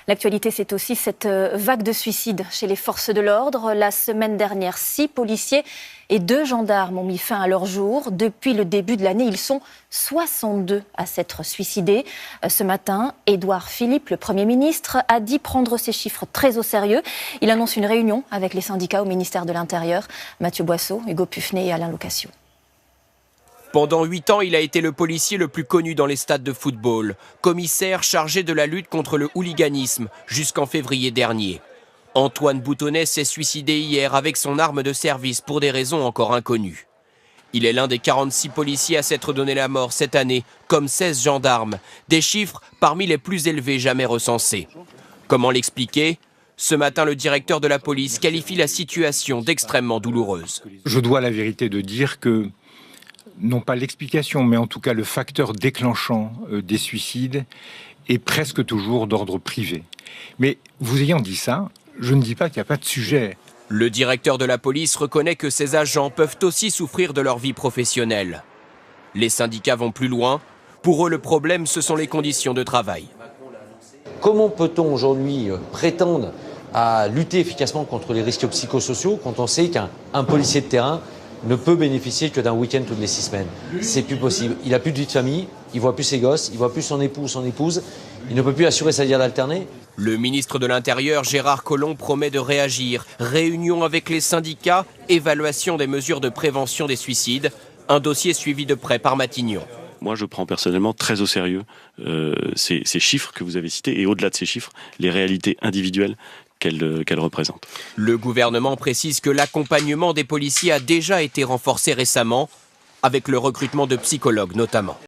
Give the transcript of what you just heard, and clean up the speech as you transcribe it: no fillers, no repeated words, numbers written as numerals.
L'actualité, c'est aussi cette vague de suicides chez les forces de l'ordre. La semaine dernière, 6 policiers et 2 gendarmes ont mis fin à leur jour. Depuis le début de l'année, ils sont 62 à s'être suicidés. Ce matin, Édouard Philippe, le Premier ministre, a dit prendre ces chiffres très au sérieux. Il annonce une réunion avec les syndicats au ministère de l'Intérieur. Mathieu Boisseau, Hugo Pufnet et Alain Location. Pendant 8 ans, il a été le policier le plus connu dans les stades de football, commissaire chargé de la lutte contre le hooliganisme jusqu'en février dernier. Antoine Boutonnet s'est suicidé hier avec son arme de service pour des raisons encore inconnues. Il est l'un des 46 policiers à s'être donné la mort cette année, comme 16 gendarmes, des chiffres parmi les plus élevés jamais recensés. Comment l'expliquer ? Ce matin, le directeur de la police qualifie la situation d'extrêmement douloureuse. Je dois à la vérité de dire que non pas l'explication, mais en tout cas le facteur déclenchant des suicides est presque toujours d'ordre privé. Mais vous ayant dit ça, je ne dis pas qu'il n'y a pas de sujet. Le directeur de la police reconnaît que ces agents peuvent aussi souffrir de leur vie professionnelle. Les syndicats vont plus loin. Pour eux, le problème, ce sont les conditions de travail. Comment peut-on aujourd'hui prétendre à lutter efficacement contre les risques psychosociaux quand on sait qu'un policier de terrain ne peut bénéficier que d'un week-end toutes les 6 semaines. C'est plus possible. Il n'a plus de vie de famille, il voit plus ses gosses, il voit plus son époux ou son épouse, il ne peut plus assurer sa vie alternée. Le ministre de l'Intérieur, Gérard Collomb, promet de réagir. Réunion avec les syndicats, évaluation des mesures de prévention des suicides, un dossier suivi de près par Matignon. Moi, je prends personnellement très au sérieux ces chiffres que vous avez cités et au-delà de ces chiffres, les réalités individuelles qu'elle représente. Le gouvernement précise que l'accompagnement des policiers a déjà été renforcé récemment, avec le recrutement de psychologues notamment.